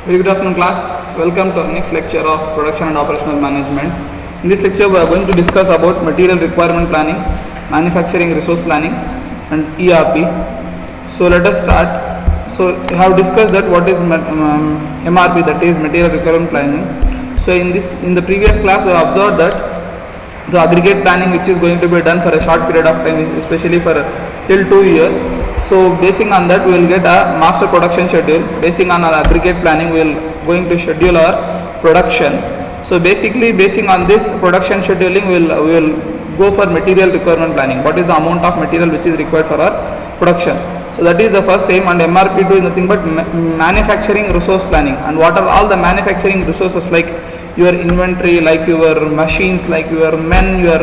Very good afternoon class. Welcome to our next lecture of production and operational management. In this lecture we are going to discuss about material requirement planning, manufacturing resource planning and ERP. So let us start. So we have discussed that what is MRP, that is material requirement planning. So in the previous class we have observed that the aggregate planning which is going to be done for a short period of time, especially for till 2 years. So basing on that we will get a master production schedule. Basing on our aggregate planning we will going to schedule our production. So basically basing on this production scheduling we will go for material requirement planning. What is the amount of material which is required for our production? So that is the first aim, and MRP2 is nothing but manufacturing resource planning. And what are all the manufacturing resources, like your inventory, like your machines, like your men, your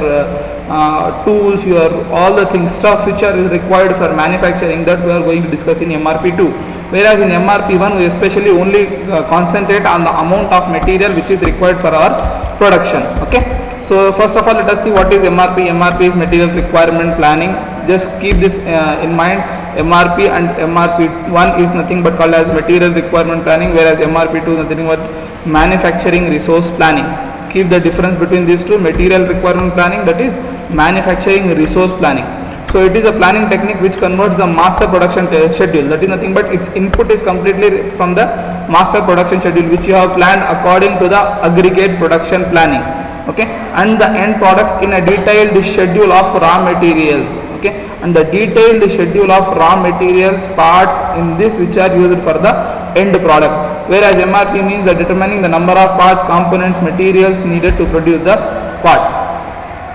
tools, your all the things, stuff which are required for manufacturing, that we are going to discuss in MRP2. Whereas in MRP1 we especially only concentrate on the amount of material which is required for our production. Okay. So first of all let us see what is MRP. MRP is material requirement planning. Just keep this in mind. MRP and MRP1 is nothing but called as material requirement planning, whereas MRP2 is nothing but manufacturing resource planning. Keep the difference between these two. Material requirement planning, that is manufacturing resource planning. So it is a planning technique which converts the master production schedule, that is nothing but its input is completely from the master production schedule which you have planned according to the aggregate production planning. Okay, and the end products in a detailed schedule of raw materials. Okay, and the detailed schedule of raw materials, parts in this which are used for the end product, whereas MRP means the determining the number of parts, components, materials needed to produce the part.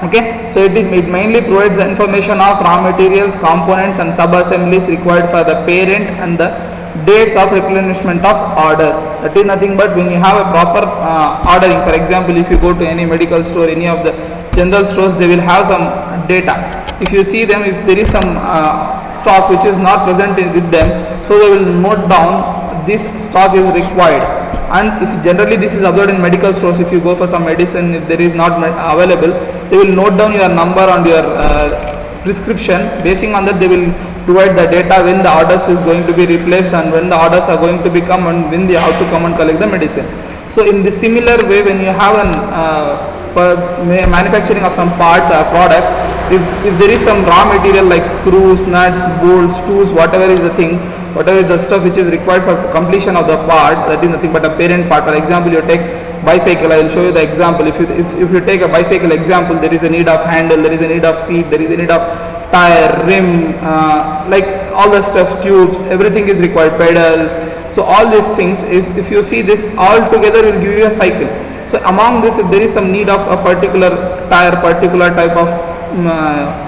Okay, so it mainly provides the information of raw materials, components and sub-assemblies required for the parent and the dates of replenishment of orders. That is nothing but when you have a proper ordering. For example, if you go to any medical store, any of the general stores, they will have some data. If you see them, if there is some stock which is not present with them, so they will note down this stock is required. And if generally this is observed in medical stores, if you go for some medicine, if there is not available, they will note down your number on your prescription. Basing on that they will provide the data when the orders is going to be replaced and when the orders are going to be come and when they have to come and collect the medicine. So in this similar way, when you have an manufacturing of some parts or products, if there is some raw material like screws, nuts, bolts, tools, whatever is the things, whatever is the stuff which is required for completion of the part, that is nothing but a parent part. For example, you take bicycle, I will show you the example. If you take a bicycle example, there is a need of handle, there is a need of seat, there is a need of tire, rim, like all the stuff, tubes, everything is required, pedals. So all these things, if you see this all together will give you a cycle. So among this, if there is some need of a particular tire, particular type of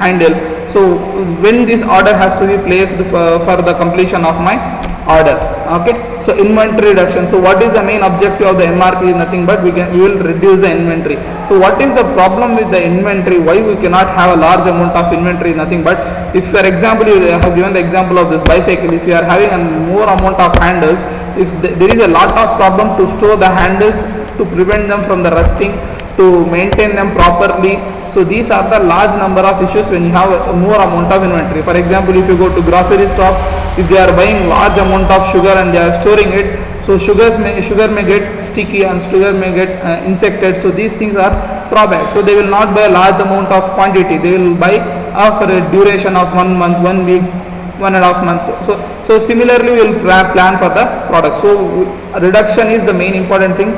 handle, so when this order has to be placed for the completion of my order. Okay, so inventory reduction. So what is the main objective of the MRP? Is nothing but we will reduce the inventory. So what is the problem with the inventory? Why we cannot have a large amount of inventory? Nothing but, if for example you have given the example of this bicycle, if you are having a more amount of handles, if there is a lot of problem to store the handles, to prevent them from the rusting, to maintain them properly. So these are the large number of issues when you have a more amount of inventory. For example, if you go to grocery store, if they are buying large amount of sugar and they are storing it, so sugar may get sticky and sugar may get insected. So these things are drawbacks. So they will not buy a large amount of quantity. They will buy for a duration of 1 month, 1 week, 1.5 months. So similarly we will plan for the product. So reduction is the main important thing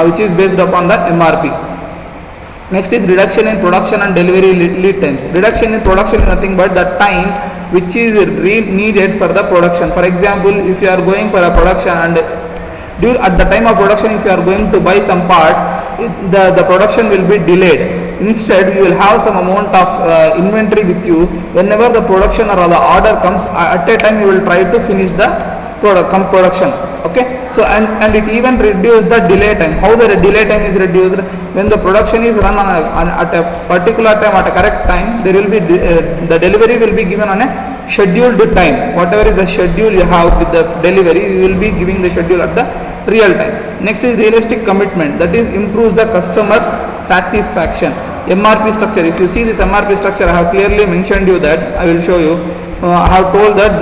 which is based upon the MRP. Next is reduction in production and delivery lead times. Reduction in production is nothing but the time which is needed for the production. For example, if you are going for a production and at the time of production, if you are going to buy some parts, the production will be delayed. Instead, you will have some amount of inventory with you. Whenever the production or the order comes, at a time you will try to finish the production. Okay, so and it even reduce the delay time. How the delay time is reduced? When the production is run at a particular time, at a correct time, there will be the delivery will be given on a scheduled time. Whatever is the schedule you have with the delivery, you will be giving the schedule at the real time. Next is realistic commitment, that is improves the customer's satisfaction. MRP structure. If you see this MRP structure, I have clearly mentioned you that. I will show you. I have told that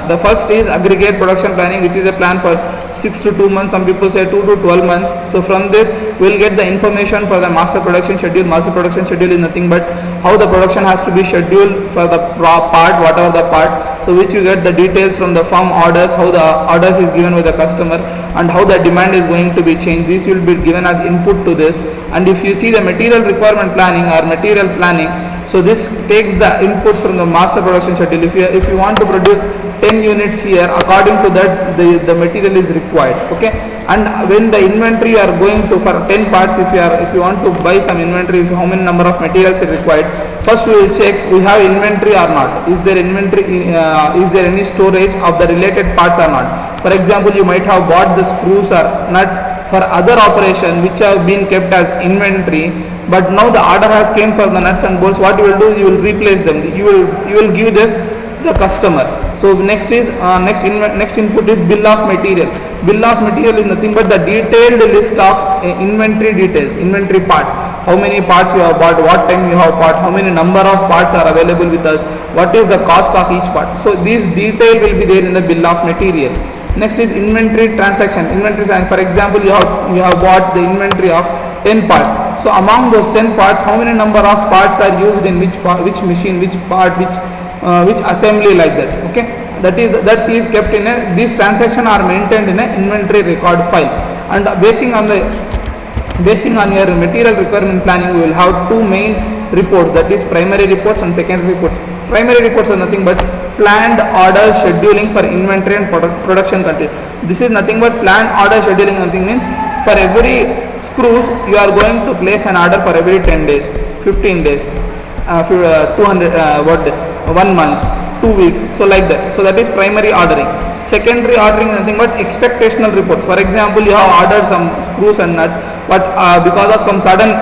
the first is aggregate production planning, which is a plan for 6 to 2 months, some people say 2 to 12 months. So from this we will get the information for the master production schedule. Master production schedule is nothing but how the production has to be scheduled for the part, whatever the part. So which you get the details from the firm orders, how the orders is given with the customer and how the demand is going to be changed. This will be given as input to this. And if you see the material requirement planning or material planning, so this takes the inputs from the master production schedule. If you want to produce 10 units here, according to that the material is required. Okay, and when the inventory are going to for 10 parts, if you want to buy some inventory, how many number of materials is required, first we will check we have inventory or not. Is there inventory? Is there any storage of the related parts or not? For example, you might have bought the screws or nuts for other operation which have been kept as inventory, but now the order has came for the nuts and bolts. What you will do, you will replace them. You will give this to the customer. So next is next input is bill of material. Bill of material is nothing but the detailed list of inventory details, inventory parts. How many parts you have bought, what time you have bought, how many number of parts are available with us, what is the cost of each part. So this detail will be there in the bill of material. Next is inventory transaction. Inventory transaction. For example, you have bought the inventory of 10 parts. So among those 10 parts, how many number of parts are used in which part, which machine, which part, which assembly, like that. Okay, that is kept in a, these transactions are maintained in a inventory record file. And basing on your material requirement planning, we will have two main reports, that is primary reports and secondary reports. Primary reports are nothing but planned order scheduling for inventory and production control. This is nothing but planned order scheduling. Nothing means for every screws you are going to place an order for every 10 days, 15 days, 200 1 month, 2 weeks, so like that. So that is primary ordering. Secondary ordering is nothing but expectational reports. For example, you have ordered some screws and nuts, but because of some sudden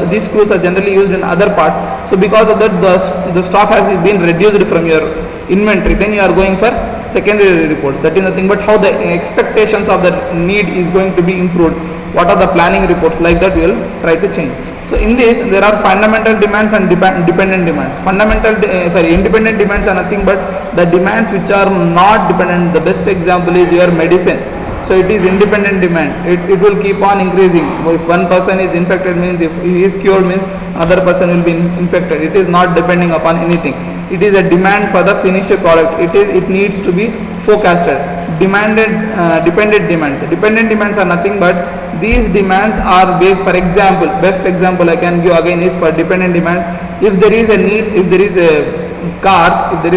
these screws are generally used in other parts, so because of that the stock has been reduced from your inventory, then you are going for secondary reports. That is nothing but how the expectations of the need is going to be improved, what are the planning reports, like that we will try to change. So in this there are fundamental demands and dependent demands. Independent demands are nothing but the demands which are not dependent. The best example is your medicine. So it is independent demand. It will keep on increasing. If one person is infected, means if he is cured, means other person will be infected. It is not depending upon anything. It is a demand for the finished product. It needs to be forecasted. Dependent demands. Dependent demands are nothing but these demands are based. For example, best example I can give again is for dependent demands. If there is a need, if there is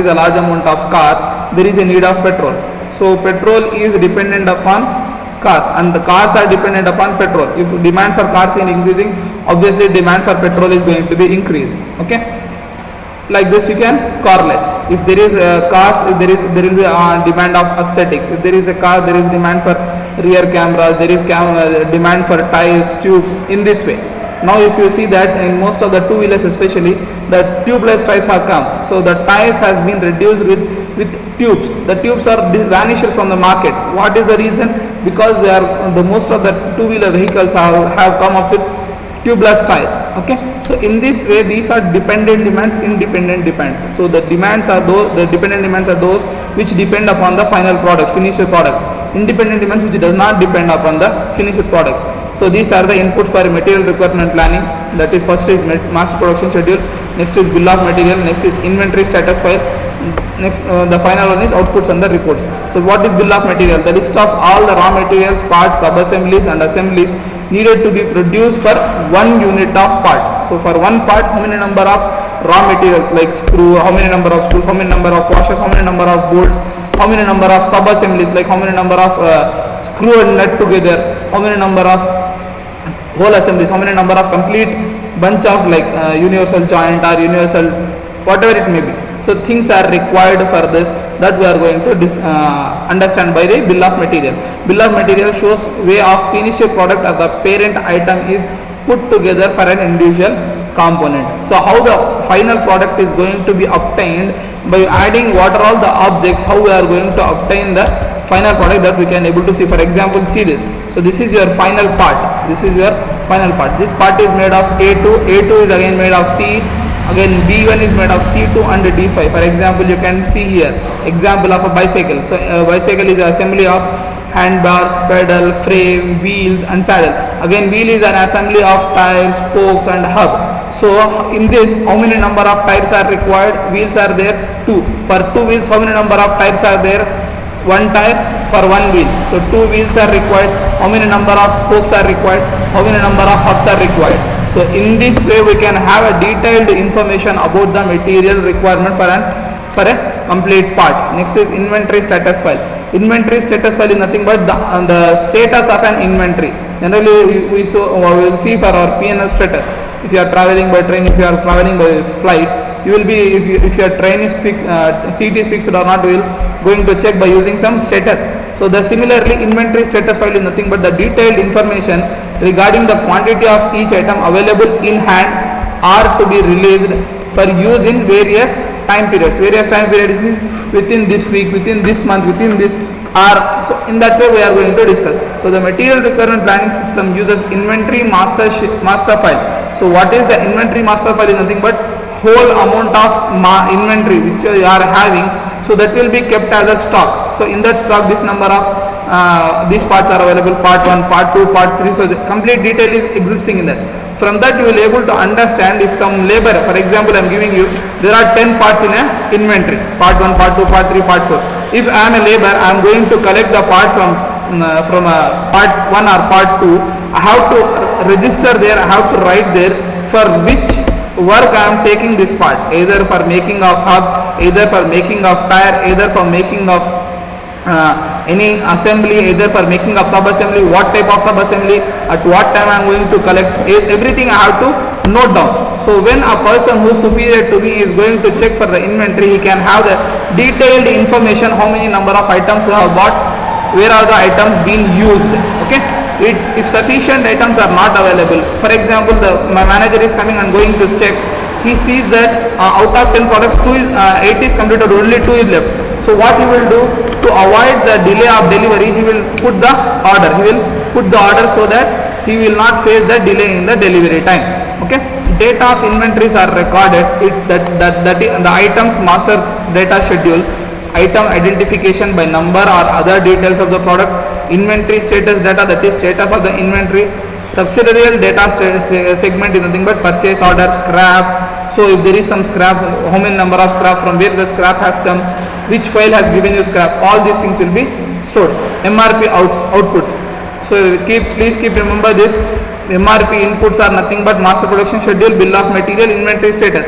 a large amount of cars, there is a need of petrol. So petrol is dependent upon cars, and the cars are dependent upon petrol. If demand for cars is increasing, obviously demand for petrol is going to be increased. Okay, like this you can correlate. If there is cars, there will be demand of aesthetics. If there is a car, there is demand for rear cameras, there is demand for tires, tubes, in this way. Now if you see that in most of the two-wheelers especially, the tubeless tires have come. So the tires has been reduced with tubes. The tubes are vanished from the market. What is the reason? Because most of the two-wheeler vehicles have come up with tubeless tires. Okay, so in this way these are dependent demands, independent demands. So the dependent demands are those which depend upon the final product, finished product. Independent demands which does not depend upon the finished products. So these are the inputs for material requirement planning. That is, first is master production schedule, next is bill of material, next is inventory status file, next the final one is outputs and the reports. So what is bill of material? The list of all the raw materials, parts, sub-assemblies and assemblies needed to be produced for one unit of part. So for one part, how many number of raw materials like screw, how many number of screws, how many number of washers, how many number of bolts, how many number of sub-assemblies, like how many number of screw and nut together, how many number of whole assemblies, how many number of complete bunch of like universal joint or universal whatever it may be. So things are required for this, that we are going to understand by the bill of material. Bill of material shows way of finished product or the parent item is put together for an individual component. So how the final product is going to be obtained by adding what are all the objects, how we are going to obtain the final product, that we can able to see. For example, see this. So this is your final part. This is your final part. This part is made of A2. A2 is again made of C. Again, B1 is made of C2 and D5. For example, you can see here example of a bicycle. So a bicycle is an assembly of handbars, pedal, frame, wheels and saddle. Again, wheel is an assembly of tires, spokes and hub. So in this, how many number of tires are required? Wheels are there 2. For 2 wheels, how many number of tires are there? 1 tire for 1 wheel. So 2 wheels are required. How many number of spokes are required? How many number of hubs are required? So in this way we can have a detailed information about the material requirement for a complete part. Next is inventory status file. Inventory status file is nothing but the status of an inventory. Generally we will see for our P&L status. If you are traveling by train, if you are traveling by flight, you will be, if your train is fixed, seat is fixed or not, we will going to check by using some status. So the similarly inventory status file is nothing but the detailed information regarding the quantity of each item available in hand are to be released for use in various time periods. Various time periods is within this week, within this month, within this hour. So in that way we are going to discuss. So the material requirement planning system uses inventory master file. So what is the inventory master file is nothing but whole amount of inventory which you are having, so that will be kept as a stock. So in that stock this number of these parts are available, part 1, part 2, part 3, so the complete detail is existing in that. From that you will able to understand if some labor, for example I am giving you, there are 10 parts in a inventory, part 1, part 2, part 3, part 4. If I am a labor, I am going to collect the part from part 1 or part 2, I have to register there, I have to write there for which work I am taking this part, either for making of hub, either for making of tire, either for making of any assembly, either for making of sub assembly, what type of sub assembly, at what time I am going to collect, everything I have to note down. So when a person who is superior to me is going to check for the inventory, he can have the detailed information, how many number of items you have bought, where are the items being used. Okay, if sufficient items are not available, for example my manager is coming and going to check, he sees that out of 10 products 8 is completed, only 2 is left. So what he will do to avoid the delay of delivery, he will put the order, so that he will not face the delay in the delivery time. Okay, data of inventories are recorded, that is the items master data schedule, item identification by number or other details of the product, inventory status data, that is status of the inventory, subsidiary data segment is nothing but purchase order, scrap. So if there is some scrap, how many number of scrap, from where the scrap has come, which file has given you scrap, all these things will be stored. MRP outputs. So please keep remember this. MRP inputs are nothing but master production schedule, bill of material, inventory status.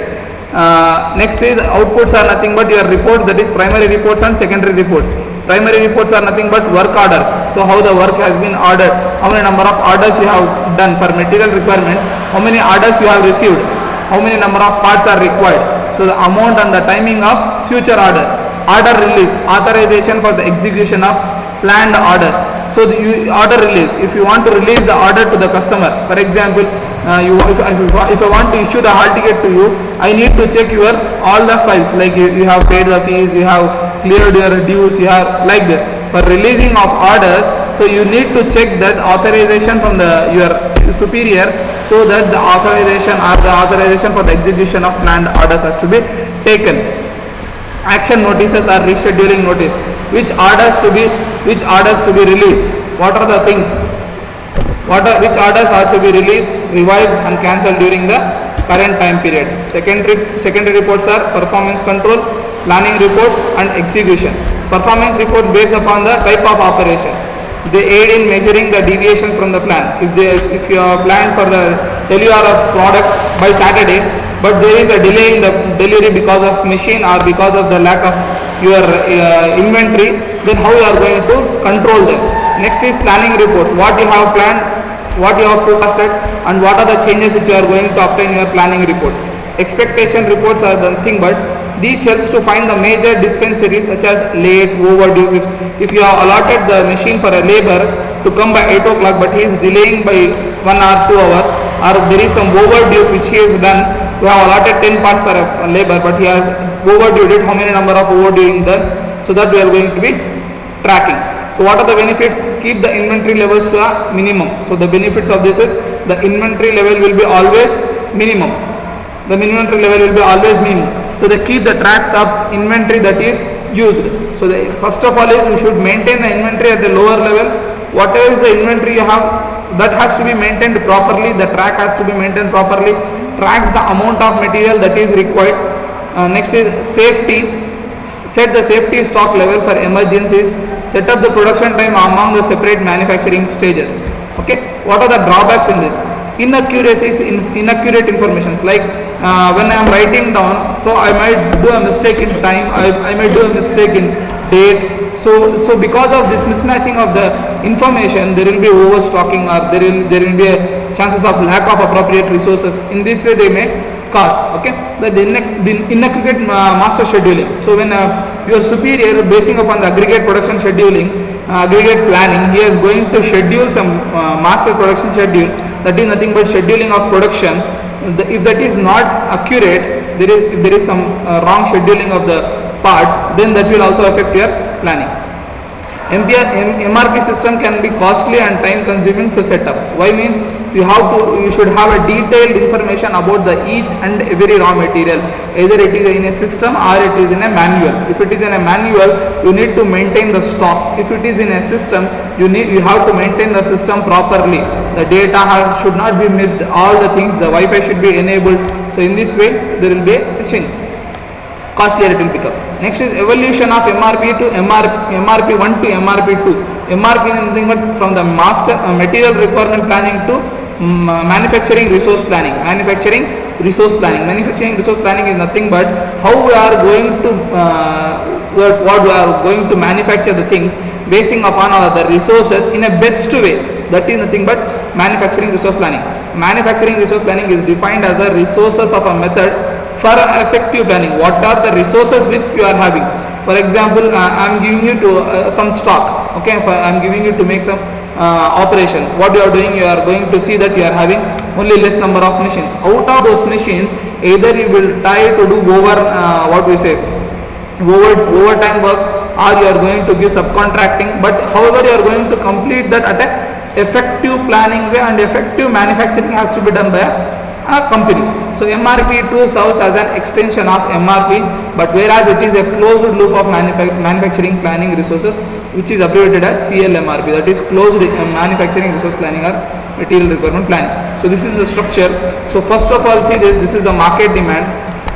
Next is outputs are nothing but your reports, that is primary reports and secondary reports. Primary reports are nothing but work orders. So how the work has been ordered, how many number of orders you have done for material requirement, how many orders you have received, how many number of parts are required. So the amount and the timing of future orders. Order release, authorization for the execution of planned orders. So the order release, if you want to release the order to the customer, for example if I want to issue the hall ticket to you, I need to check your all the files, like you have paid the fees, you have cleared your dues, you have like this. For releasing of orders, so you need to check that authorization from your superior, so that the authorization for the execution of planned orders has to be taken. Action notices are rescheduling notice, which orders to be released, what are the things, which orders are to be released, revised and cancelled during the current time period. Secondary reports are performance control, planning reports and execution. Performance reports based upon the type of operation. They aid in measuring the deviation from the plan. If you are planned for the delivery of products by Saturday, but there is a delay in the delivery because of machine or because of the lack of your inventory, then how you are going to control them. Next is planning reports, what you have planned, what you have forecasted, and what are the changes which you are going to obtain in your planning report. Expectation reports are nothing but these helps to find the major dispensaries such as late, overdue. If you have allotted the machine for a labor to come by 8 o'clock, but he is delaying by 1 hour, 2 hours, or there is some overdue which he has done, we have allotted 10 parts for a labor, but he has overdue it, how many number of overdue done, so that we are going to be tracking. So what are the benefits? Keep the inventory levels to a minimum. So the benefits of this is the inventory level will be always minimum. the inventory level will be always minimum. So they keep the tracks of inventory that is used. So the first of all is you should maintain the inventory at the lower level. Whatever is the inventory you have, that has to be maintained properly. The track has to be maintained properly. Tracks the amount of material that is required. Next is safety. Set the safety stock level for emergencies. Set up the production time among the separate manufacturing stages. Okay, what are the drawbacks in this? Inaccuracies, inaccurate information. Like when I am writing down, so I might do a mistake in time, I might do a mistake in date. So because of this mismatching of the information, there will be overstocking, or there will be a chances of lack of appropriate resources. In this way they may cause, okay, the inaccurate master scheduling. So when your superior, basing upon the aggregate production scheduling, aggregate planning, he is going to schedule some master production schedule, that is nothing but scheduling of production. If that is not accurate, if there is some wrong scheduling of the parts, then that will also affect your planning. MRP system can be costly and time consuming to set up. Why means you should have a detailed information about the each and every raw material. Either it is in a system or it is in a manual. If it is in a manual, you need to maintain the stocks. If it is in a system, you have to maintain the system properly. The data should not be missed. All the things, the Wi-Fi should be enabled. So in this way, there will be a change. Costlier it will become. Next is evolution of MRP to MRP1 to MRP2. MRP is nothing but from the master material requirement planning to manufacturing resource planning. Manufacturing resource planning is nothing but how we are going to what we are going to manufacture the things, basing upon the resources in a best way. That is nothing but manufacturing resource planning. Manufacturing resource planning is defined as the resources of a method for effective planning. What are the resources which you are having? For example, I am giving you to some stock. Okay, I am giving you to make some operation. What you are doing, you are going to see that you are having only less number of machines. Out of those machines, either you will try to do overtime work, or you are going to give subcontracting. But however, you are going to complete that at a effective planning way, and effective manufacturing has to be done by a company. So MRP2 serves as an extension of MRP, but whereas it is a closed loop of manufacturing planning resources, which is abbreviated as CLMRP, that is closed manufacturing resource planning or material requirement planning. So this is the structure. So first of all, see this is a market demand.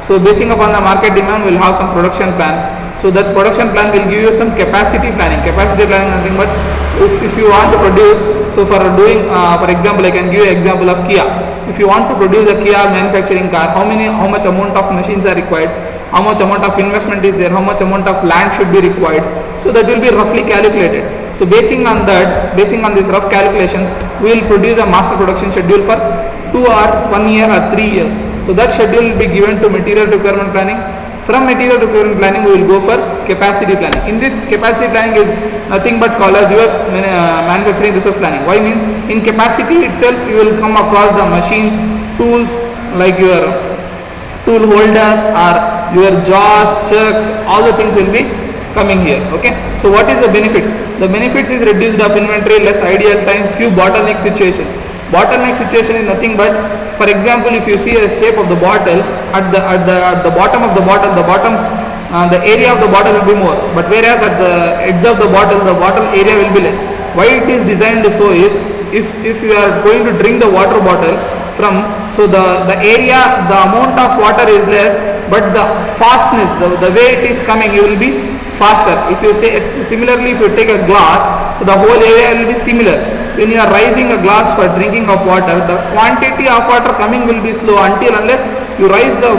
So basing upon the market demand, we'll have some production plan. So that production plan will give you some capacity planning. Capacity planning is nothing but if you want to produce, so for doing, for example, I can give you an example of Kia. If you want to produce a Kia manufacturing car, how much amount of machines are required, how much amount of investment is there, how much amount of land should be required. So that will be roughly calculated. So basing on these rough calculations, we will produce a master production schedule for 2 or 1 year or 3 years. So that schedule will be given to material requirement planning. From material requirement planning, we will go for capacity planning. In this, capacity planning is nothing but called as your manufacturing resource planning. Why means in capacity itself, you will come across the machines, tools like your tool holders or your jaws, chucks, all the things will be coming here. Okay. So what is the benefits? The benefits is reduced of inventory, less idle time, few bottleneck situations. Bottleneck situation is nothing but, for example, if you see the shape of the bottle, at the bottom of the bottle, the area of the bottle will be more, but whereas at the edge of the bottle area will be less. Why it is designed so is, if you are going to drink the water bottle from, so the area, the amount of water is less, but the fastness, the way it is coming, you will be faster. If you say similarly, if you take a glass, so the whole area will be similar. When you are raising a glass for drinking of water, the quantity of water coming will be slow unless you raise the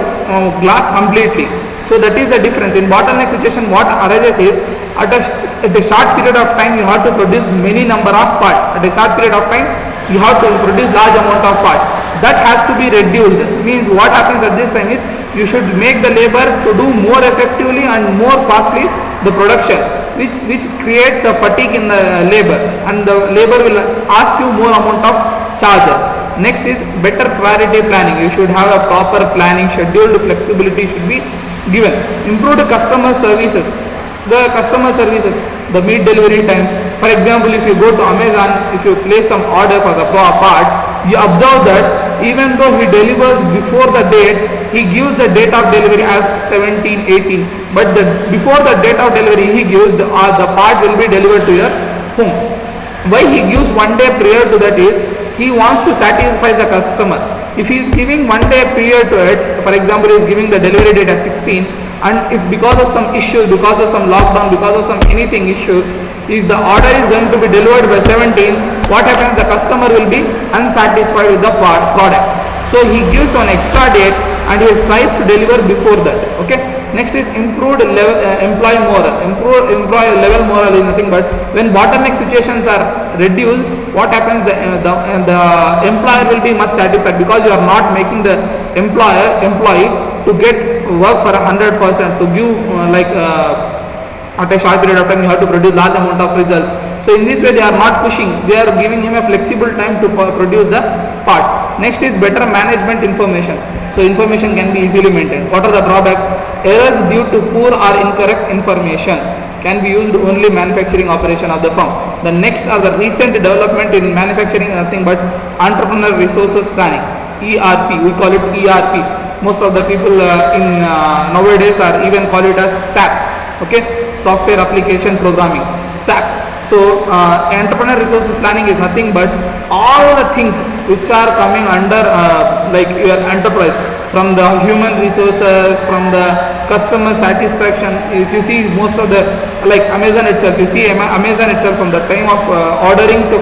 glass completely. So that is the difference. In bottleneck situation, what arises is, at a short period of time, you have to produce many number of parts. At a short period of time, you have to produce large amount of parts. That has to be reduced. Means what happens at this time is, you should make the labor to do more effectively and more fastly the production, which creates the fatigue in the labor, and the labor will ask you more amount of charges. Next is better priority planning. You should have a proper planning, scheduled flexibility should be given. Improved customer services. The meet delivery times. For example, if you go to Amazon, if you place some order for the part, you observe that even though he delivers before the date, he gives the date of delivery as 17, 18. But before the date of delivery, he gives the part will be delivered to your home. Why he gives 1 day prior to that is he wants to satisfy the customer. If he is giving 1 day prior to it, for example, he is giving the delivery date as 16, and if because of some issue, because of some lockdown, because of some anything issues, if the order is going to be delivered by 17, what happens? The customer will be unsatisfied with the product. So he gives an extra date and he tries to deliver before that. Okay. Next is improved employee moral. Improved employee level moral is nothing but when bottleneck situations are reduced, what happens? The employer will be much satisfied because you are not making the employee to get work for 100%, to give at a short period of time you have to produce large amount of results. So in this way they are not pushing, they are giving him a flexible time to produce the parts. Next is better management information. So information can be easily maintained. What are the drawbacks? Errors due to poor or incorrect information can be used only manufacturing operation of the firm. The next are the recent development in manufacturing, nothing but entrepreneur resources planning, ERP, we call it ERP. Most of the people in nowadays are even call it as SAP, okay, software application programming, SAP. So entrepreneur resources planning is nothing but all the things which are coming under your enterprise, from the human resources, from the customer satisfaction. If you see most of the Amazon itself, you see Amazon itself from the time of ordering to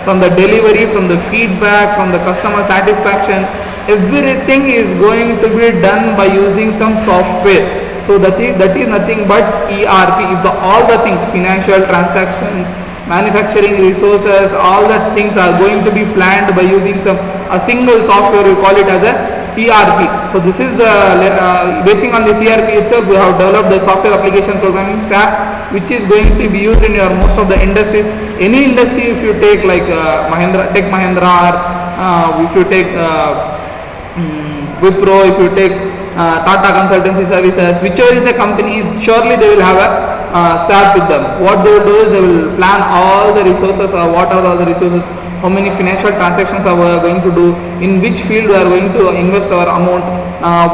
from the delivery, from the feedback, from the customer satisfaction, everything is going to be done by using some software. So that is nothing but ERP. If all the things, financial transactions, manufacturing resources, all the things are going to be planned by using a single software, we call it as a ERP. So this is the basing on this ERP itself, we have developed the software application programming SAP, which is going to be used in your most of the industries. Any industry, if you take like Mahindra, or if you take Wipro, if you take Tata Consultancy Services, whichever is a company, surely they will have a SAP with them. What they will do is they will plan all the resources, or what are all the resources, how many financial transactions are we going to do, in which field we are going to invest our amount,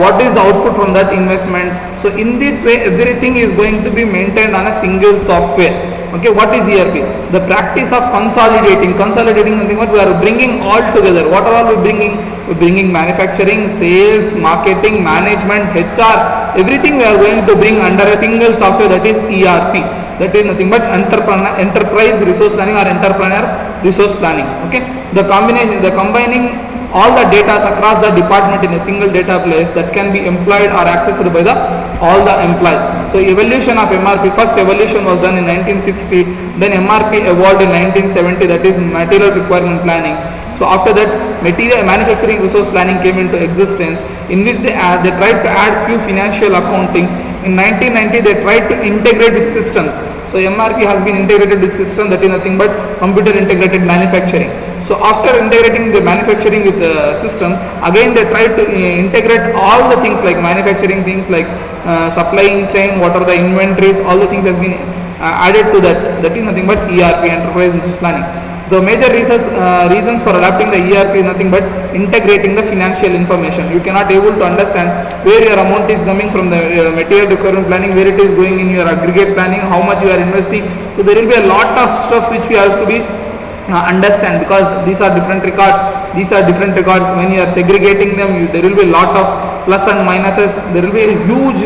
what is the output from that investment. So in this way everything is going to be maintained on a single software. Okay, what is ERP? The practice of consolidating nothing but we are bringing all together. What are we bringing? We are bringing manufacturing, sales, marketing, management, HR, everything we are going to bring under a single software, that is ERP. That is nothing but enterprise resource planning or entrepreneur resource planning. Okay, the combining all the data across the department in a single data place that can be employed or accessed by all the employees. So evolution of MRP, first evolution was done in 1960, then MRP evolved in 1970, that is material requirement planning. So after that, manufacturing resource planning came into existence, in which they tried to add few financial accountings. In 1990 they tried to integrate with systems. So MRP has been integrated with system, that is nothing but computer integrated manufacturing. So after integrating the manufacturing with the system, again they tried to integrate all the things like manufacturing things like supply chain, what are the inventories, all the things has been added to that. That is nothing but ERP, enterprise resource planning. The major reasons for adopting the ERP is nothing but integrating the financial information. You cannot able to understand where your amount is coming from the material requirement planning, where it is going in your aggregate planning, how much you are investing. So there will be a lot of stuff which we have to be understand, because these are different records. When you are segregating them, there will be a lot of plus and minuses. There will be a huge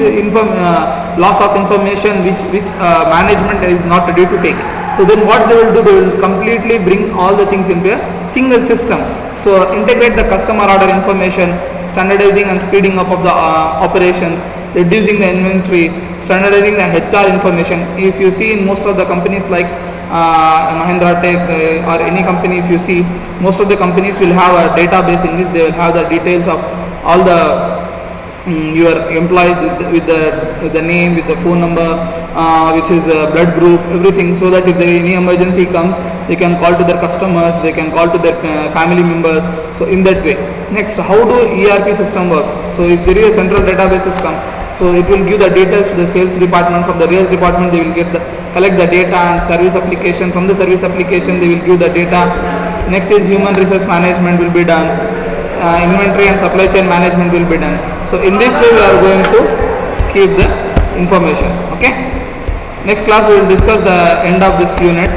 loss of information which management is not ready to take. So then what they will do, they will completely bring all the things into a single system. So integrate the customer order information, standardizing and speeding up of the operations, reducing the inventory, standardizing the HR information. If you see in most of the companies like Mahindra Tech or any company, if you see, most of the companies will have a database in which they will have the details of all the your employees with the name, with the phone number, which is blood group, everything, so that if there any emergency comes, they can call to their customers, they can call to their family members. So in that way. Next, how do ERP system works? So if there is a central database system, so it will give the details to the sales department. From the sales department they will collect the data and service application. From the service application they will give the data Next is human resource management will be done. Inventory and supply chain management will be done. So in this way we are going to keep the information. Okay. Next class we will discuss the end of this unit.